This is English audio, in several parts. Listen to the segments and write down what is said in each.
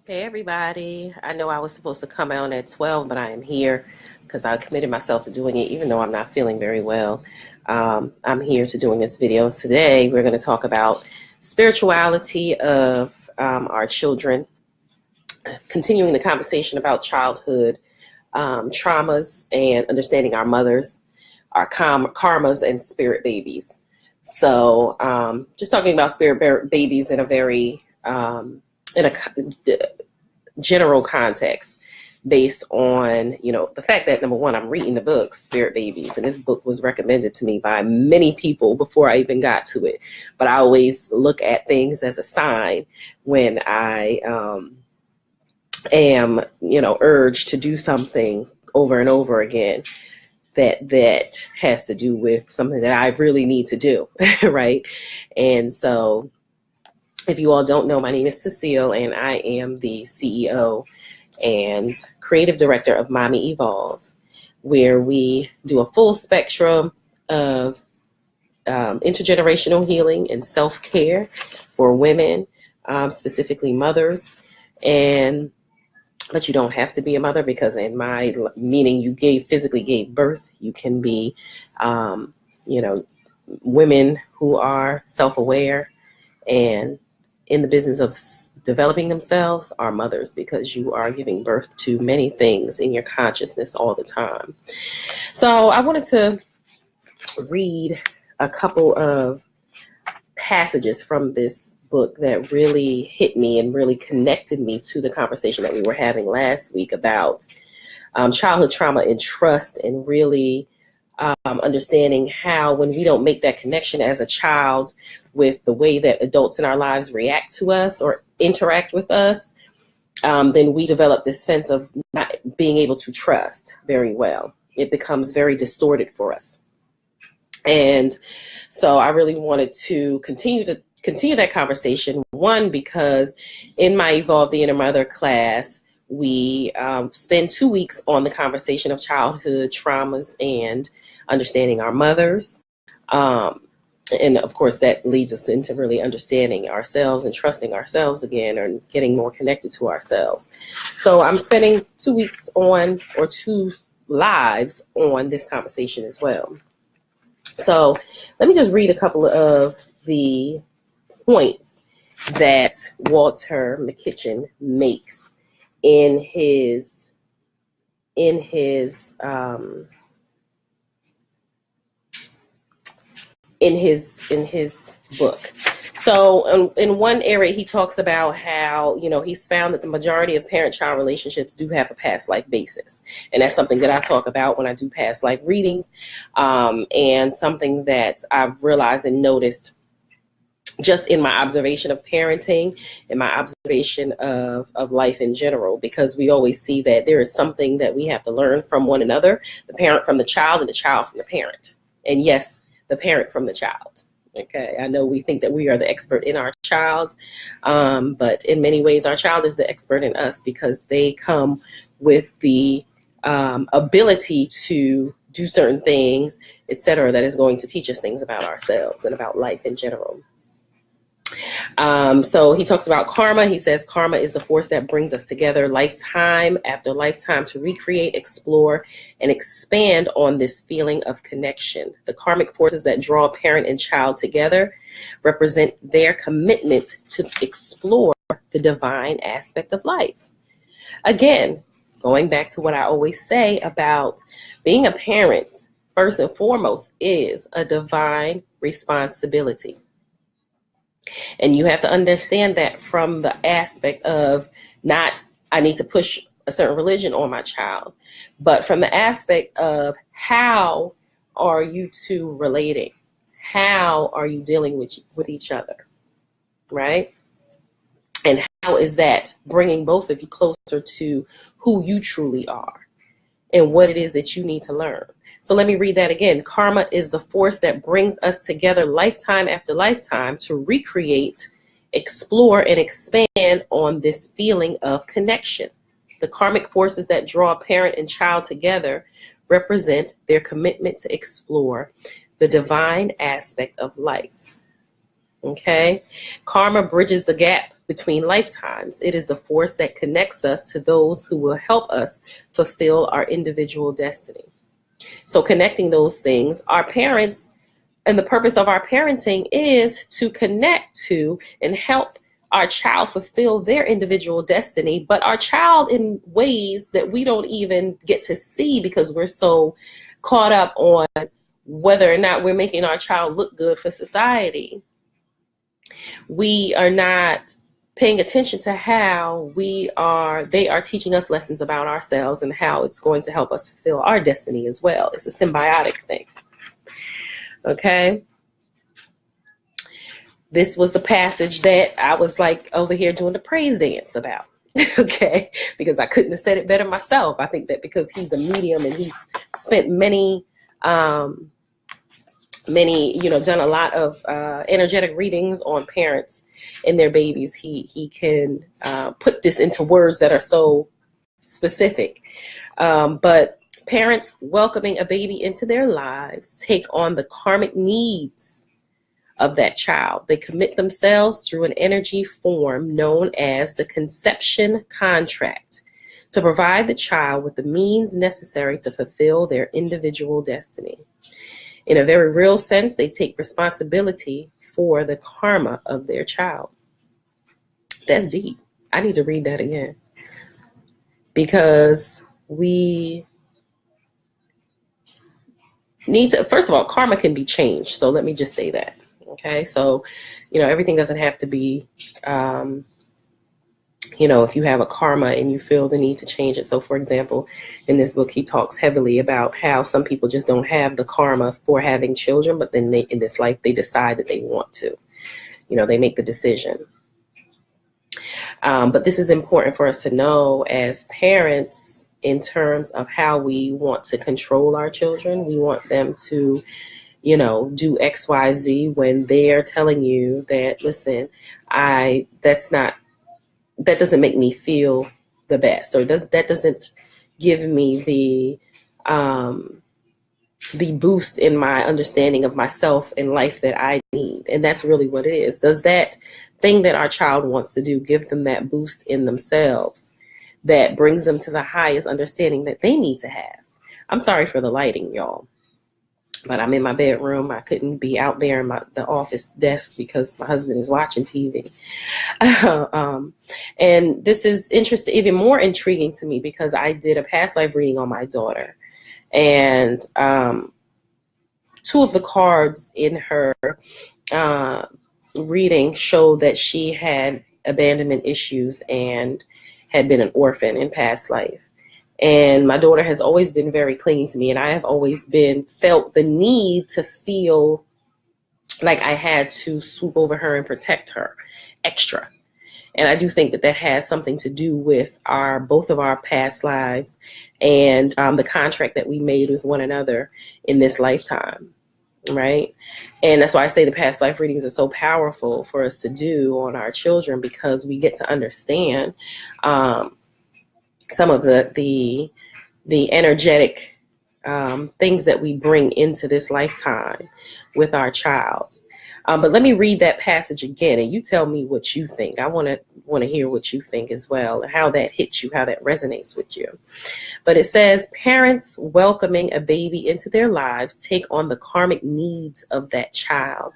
Hey everybody. I know I was supposed to come out at 12, but I am here because I committed myself to doing it even though I'm not feeling very well. I'm here to doing this video. Today we're going to talk about spirituality of our children, continuing the conversation about childhood traumas and understanding our mothers, our karmas and spirit babies. So just talking about spirit babies in a very in a general context based on, the fact that, number one, I'm reading the book Spirit Babies, and this book was recommended to me by many people before I even got to it. But I always look at things as a sign when I am, urged to do something over and over again that has to do with something that I really need to do, right? And so if you all don't know, my name is Cecile, and I am the CEO and creative director of Mommy Evolve, where we do a full spectrum of intergenerational healing and self-care for women, specifically mothers. But you don't have to be a mother, because in my meaning, you physically gave birth. You can be, women who are self-aware and in the business of developing themselves are mothers, because you are giving birth to many things in your consciousness all the time. So I wanted to read a couple of passages from this book that really hit me and really connected me to the conversation that we were having last week about childhood trauma and trust, and really understanding how, when we don't make that connection as a child with the way that adults in our lives react to us or interact with us, then we develop this sense of not being able to trust very well. It becomes very distorted for us. And so I really wanted to continue that conversation. One, because in my Evolve the Inner Mother class, we spend 2 weeks on the conversation of childhood traumas and understanding our mothers. And of course, that leads us into really understanding ourselves and trusting ourselves again, or getting more connected to ourselves. So I'm spending 2 weeks on, or 2 lives on, this conversation as well. So let me just read a couple of the points that Walter McKitchen makes in his book. So in one area, he talks about how, he's found that the majority of parent-child relationships do have a past life basis. And that's something that I talk about when I do past life readings, and something that I've realized and noticed just in my observation of parenting and my observation of life in general, because we always see that there is something that we have to learn from one another, the parent from the child and the child from the parent. And yes, the parent from the child. Okay, I know we think that we are the expert in our child, but in many ways our child is the expert in us, because they come with the ability to do certain things, etc., that is going to teach us things about ourselves and about life in general. So he talks about karma. He says karma is the force that brings us together lifetime after lifetime to recreate, explore, and expand on this feeling of connection. The karmic forces that draw parent and child together represent their commitment to explore the divine aspect of life. Again, going back to what I always say about being a parent, first and foremost, is a divine responsibility. And you have to understand that from the aspect of not, I need to push a certain religion on my child, but from the aspect of how are you two relating? How are you dealing with each other, right? And how is that bringing both of you closer to who you truly are and what it is that you need to learn? So let me read that again. Karma is the force that brings us together lifetime after lifetime to recreate, explore, and expand on this feeling of connection. The karmic forces that draw parent and child together represent their commitment to explore the divine aspect of life. Okay? Karma bridges the gap between lifetimes. It is the force that connects us to those who will help us fulfill our individual destiny. So connecting those things, our parents, and the purpose of our parenting is to connect to and help our child fulfill their individual destiny, but our child in ways that we don't even get to see because we're so caught up on whether or not we're making our child look good for society. We are not paying attention to how they are teaching us lessons about ourselves and how it's going to help us fulfill our destiny as well. It's a symbiotic thing. Okay. This was the passage that I was like over here doing the praise dance about. Okay. Because I couldn't have said it better myself. I think that because he's a medium and he's spent many, done a lot of energetic readings on parents and their babies. He can put this into words that are so specific. But parents welcoming a baby into their lives take on the karmic needs of that child. They commit themselves through an energy form known as the conception contract to provide the child with the means necessary to fulfill their individual destiny. In a very real sense, they take responsibility for the karma of their child. That's deep. I need to read that again. Because we need to, first of all, karma can be changed. So let me just say that. Okay. So, everything doesn't have to be, if you have a karma and you feel the need to change it. So for example, in this book, he talks heavily about how some people just don't have the karma for having children, but then in this life, they decide that they want to, they make the decision. But this is important for us to know as parents in terms of how we want to control our children. We want them to, do X, Y, Z when they're telling you that, listen, that doesn't make me feel the best, or that doesn't give me the boost in my understanding of myself and life that I need. And that's really what it is. Does that thing that our child wants to do give them that boost in themselves that brings them to the highest understanding that they need to have? I'm sorry for the lighting, y'all, but I'm in my bedroom. I couldn't be out there in the office desk because my husband is watching TV. And this is even more intriguing to me because I did a past life reading on my daughter. And two of the cards in her reading showed that she had abandonment issues and had been an orphan in past life. And my daughter has always been very clingy to me, and I have always felt the need to feel like I had to swoop over her and protect her extra. And I do think that has something to do with both of our past lives and the contract that we made with one another in this lifetime, right? And that's why I say the past life readings are so powerful for us to do on our children, because we get to understand some of the energetic things that we bring into this lifetime with our child. But let me read that passage again, and you tell me what you think. I want to hear what you think as well, and how that hits you, how that resonates with you. But it says, parents welcoming a baby into their lives take on the karmic needs of that child.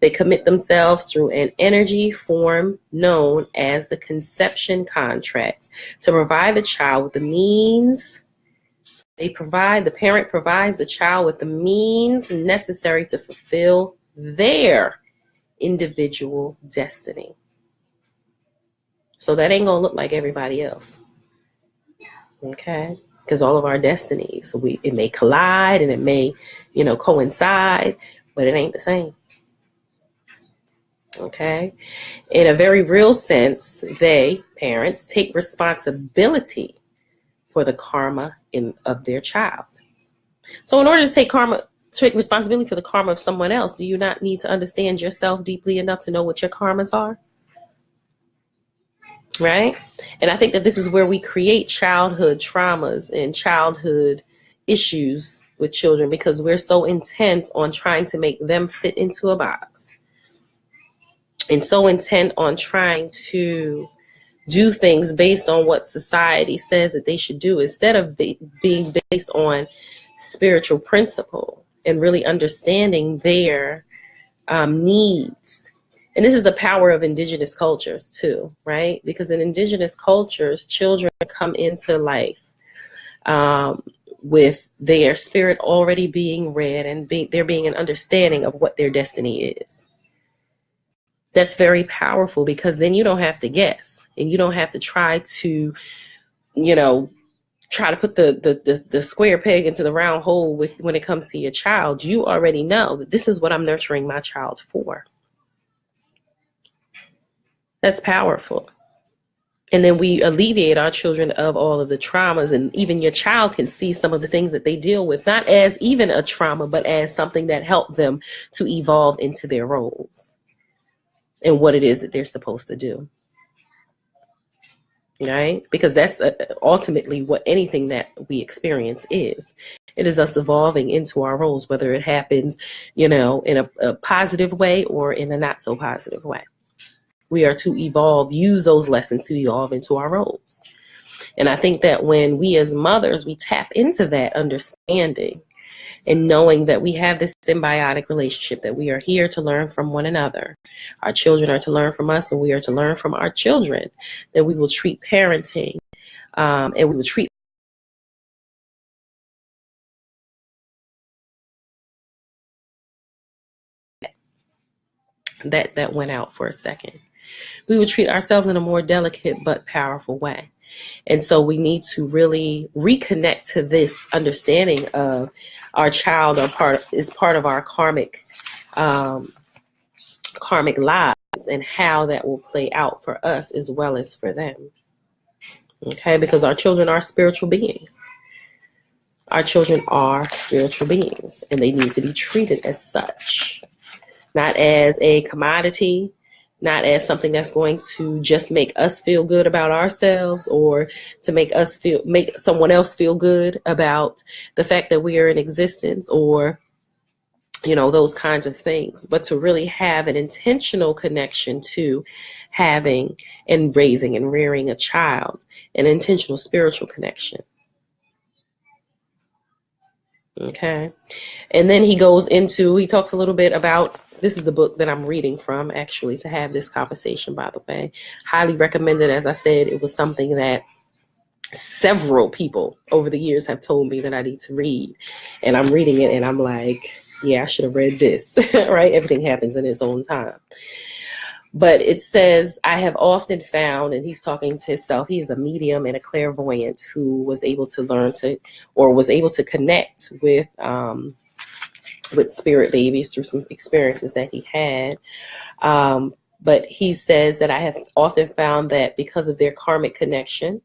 They commit themselves through an energy form known as the conception contract to provide the child with the means. The parent provides the child with the means necessary to fulfill their individual destiny. So that ain't gonna look like everybody else. Okay? Because all of our destinies, it may collide and it may, coincide, but it ain't the same. Okay? In a very real sense, parents, take responsibility for the karma of their child. So in order to take responsibility for the karma of someone else, do you not need to understand yourself deeply enough to know what your karmas are? Right? And I think that this is where we create childhood traumas and childhood issues with children, because we're so intent on trying to make them fit into a box. and so intent on trying to do things based on what society says that they should do, instead of being based on spiritual principle and really understanding their needs. And this is the power of indigenous cultures too, right? Because in indigenous cultures, children come into life with their spirit already being read, and there being an understanding of what their destiny is. That's very powerful, because then you don't have to guess, and you don't have to try to, try to put the square peg into the round hole when it comes to your child. You already know that this is what I'm nurturing my child for. That's powerful. And then we alleviate our children of all of the traumas, and even your child can see some of the things that they deal with, not as even a trauma, but as something that helped them to evolve into their roles and what it is that they're supposed to do. Right? Because that's ultimately what anything that we experience is. It is us evolving into our roles, whether it happens, in a positive way or in a not so positive way. We are to evolve, use those lessons to evolve into our roles. And I think that when we as mothers, we tap into that understanding and knowing that we have this symbiotic relationship, that we are here to learn from one another. Our children are to learn from us, and we are to learn from our children, that we will treat parenting and we will treat that went out for a second. We will treat ourselves in a more delicate but powerful way. And so we need to really reconnect to this understanding of our child is part of our karmic lives, and how that will play out for us as well as for them. Okay, because our children are spiritual beings. Our children are spiritual beings, and they need to be treated as such, not as a commodity, not as something that's going to just make us feel good about ourselves, or to make someone else feel good about the fact that we are in existence, or those kinds of things, but to really have an intentional connection to having and raising and rearing a child, an intentional spiritual connection. Okay. And then he talks a little bit about, this is the book that I'm reading from, actually, to have this conversation, by the way. Highly recommended. As I said, it was something that several people over the years have told me that I need to read. And I'm reading it and I'm like, yeah, I should have read this, right? Everything happens in its own time. But it says, I have often found, and he's talking to himself, he is a medium and a clairvoyant who was able to connect with spirit babies through some experiences that he had. But he says that I have often found that because of their karmic connection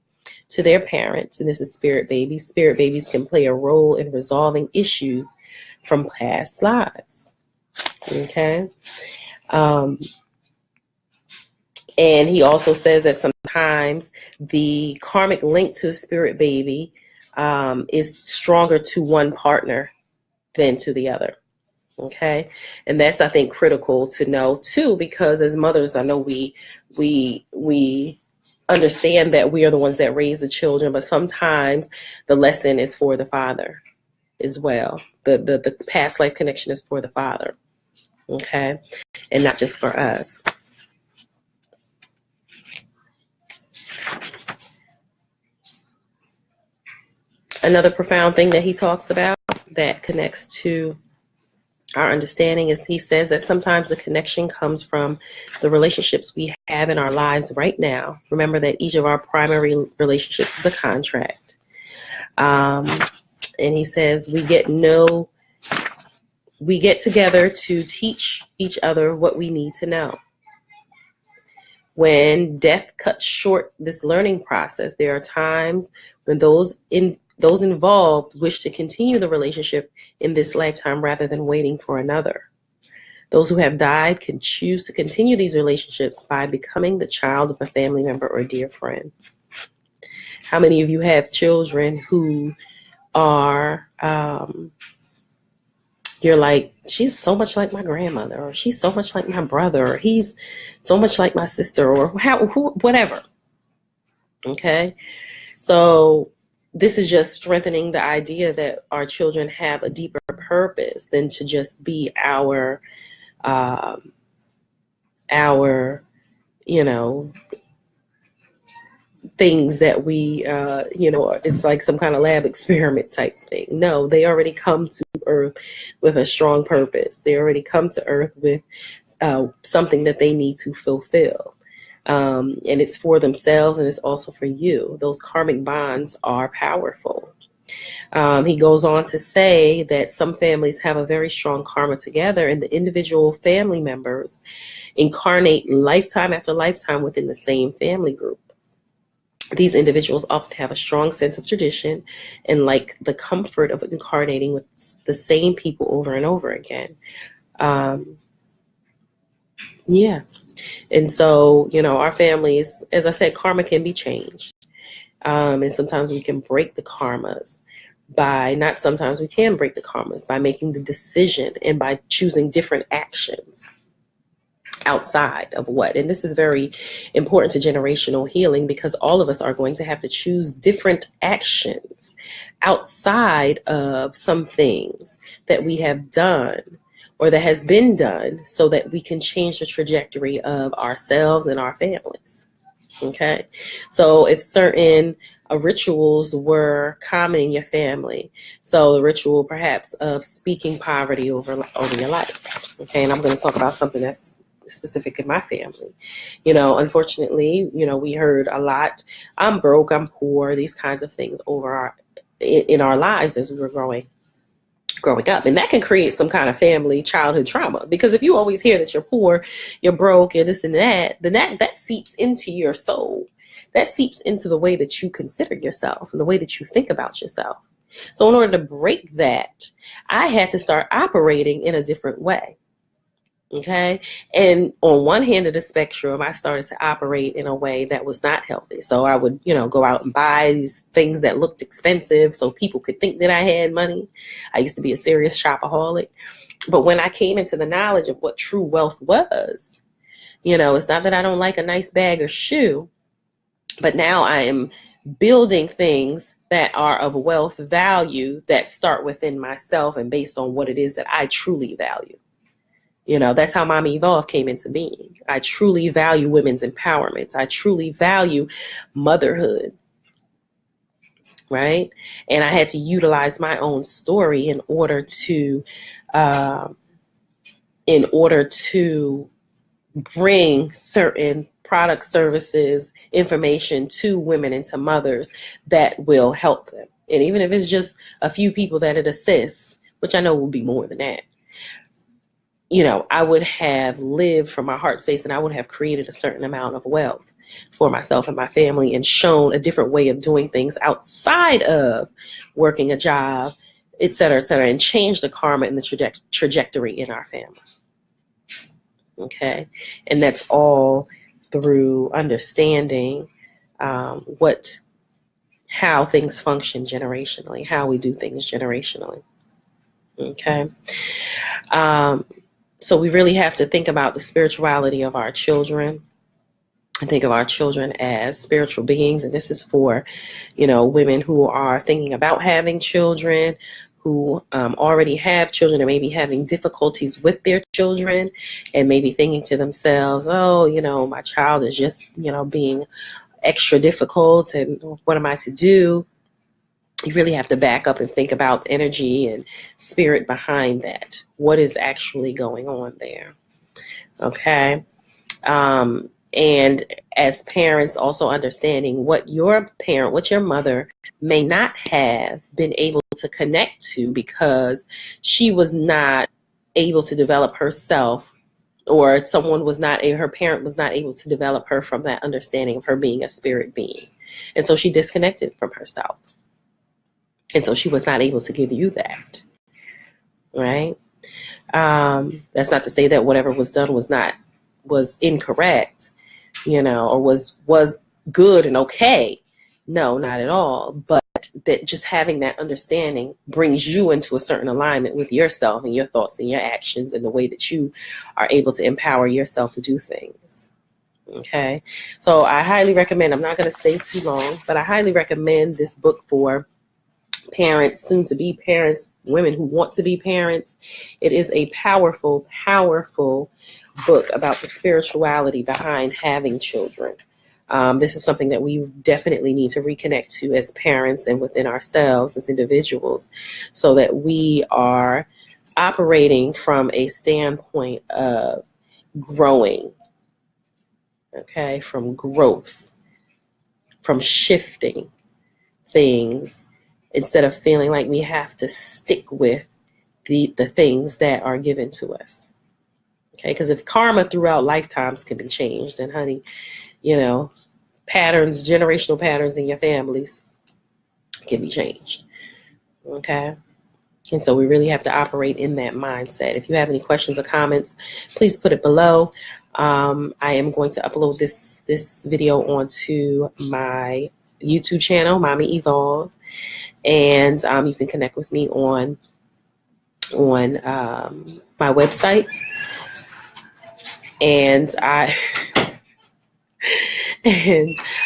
to their parents, and this is spirit babies can play a role in resolving issues from past lives. Okay. And he also says that sometimes the karmic link to a spirit baby is stronger to one partner than to the other. Okay. And that's, I think, critical to know too, because as mothers, I know we understand that we are the ones that raise the children, but sometimes the lesson is for the father as well. The past life connection is for the father. Okay. And not just for us. Another profound thing that he talks about that connects to our understanding is, he says that sometimes the connection comes from the relationships we have in our lives right now. Remember that each of our primary relationships is a contract. And he says we get together to teach each other what we need to know. When death cuts short this learning process, there are times when those involved wish to continue the relationship in this lifetime rather than waiting for another. Those who have died can choose to continue these relationships by becoming the child of a family member or dear friend. How many of you have children who are you're like, she's so much like my grandmother, or she's so much like my brother, or he's so much like my sister, or whatever. Okay. So this is just strengthening the idea that our children have a deeper purpose than to just be our, you know, things that we, it's like some kind of lab experiment type thing. No, they already come to Earth with a strong purpose. They already come to Earth with something that they need to fulfill. And it's for themselves, and it's also for you. Those karmic bonds are powerful. He goes on to say that some families have a very strong karma together, and the individual family members incarnate lifetime after lifetime within the same family group. These individuals often have a strong sense of tradition and like the comfort of incarnating with the same people over and over again. Yeah. And so, our families, as I said, karma can be changed. And sometimes we can break the karmas we can break the karmas by making the decision and by choosing different actions outside of what. And this is very important to generational healing, because all of us are going to have to choose different actions outside of some things that we have done or that has been done, so that we can change the trajectory of ourselves and our families. Okay. So if certain rituals were common in your family, so the ritual perhaps of speaking poverty over your life. Okay. And I'm going to talk about something that's specific in my family. Unfortunately, we heard a lot, I'm broke, I'm poor, these kinds of things in our lives as we were growing up. And that can create some kind of family childhood trauma, because if you always hear that you're poor, you're broke, you're this and that, then that seeps into your soul. That seeps into the way that you consider yourself and the way that you think about yourself. So in order to break that, I had to start operating in a different way. Okay. And on one hand of the spectrum, I started to operate in a way that was not healthy. So I would, go out and buy these things that looked expensive so people could think that I had money. I used to be a serious shopaholic. But when I came into the knowledge of what true wealth was, it's not that I don't like a nice bag or shoe, but now I am building things that are of wealth value that start within myself and based on what it is that I truly value. That's how Mommy Evolve came into being. I truly value women's empowerment. I truly value motherhood, right? And I had to utilize my own story in order to bring certain products, services, information to women and to mothers that will help them. And even if it's just a few people that it assists, which I know will be more than that, I would have lived from my heart space, and I would have created a certain amount of wealth for myself and my family, and shown a different way of doing things outside of working a job, et cetera, and change the karma and the trajectory in our family. Okay. And that's all through understanding how things function generationally, how we do things generationally. Okay. So we really have to think about the spirituality of our children, and think of our children as spiritual beings. And this is for, women who are thinking about having children, who already have children, or maybe having difficulties with their children, and maybe thinking to themselves, oh, my child is just, being extra difficult, and what am I to do? You really have to back up and think about energy and spirit behind that. What is actually going on there? Okay. And as parents, also understanding what your mother may not have been able to connect to, because she was not able to develop herself, or her parent was not able to develop her from that understanding of her being a spirit being. And so she disconnected from herself. And so she was not able to give you that, right? That's not to say that whatever was done was incorrect, or was good and okay. No, not at all. But that just having that understanding brings you into a certain alignment with yourself and your thoughts and your actions and the way that you are able to empower yourself to do things. Okay, so I highly recommend, I'm not going to stay too long, but I highly recommend this book for parents, soon to be parents, women who want to be parents. It is a powerful, powerful book about the spirituality behind having children. This is something that we definitely need to reconnect to as parents and within ourselves as individuals, so that we are operating from a standpoint of growing, okay, from growth, from shifting things, instead of feeling like we have to stick with the things that are given to us. Okay, because if karma throughout lifetimes can be changed, then honey, patterns, generational patterns in your families can be changed. Okay, and so we really have to operate in that mindset. If you have any questions or comments, please put it below. I am going to upload this video onto my YouTube channel, Mommy Evolve, and you can connect with me on my website, and I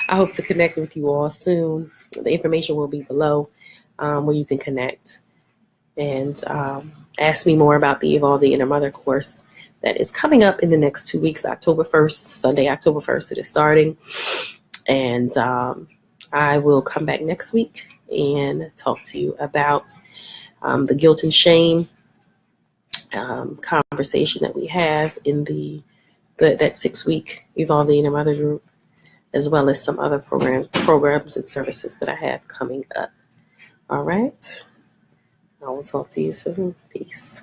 hope to connect with you all soon. The information will be below, where you can connect and ask me more about the Evolve the Inner Mother course that is coming up in the next 2 weeks. October 1st, Sunday, October 1st, it is starting. And I will come back next week and talk to you about the guilt and shame conversation that we have in that 6-week Evolve the Inner Mother group, as well as some other programs and services that I have coming up. All right. I will talk to you soon. Peace.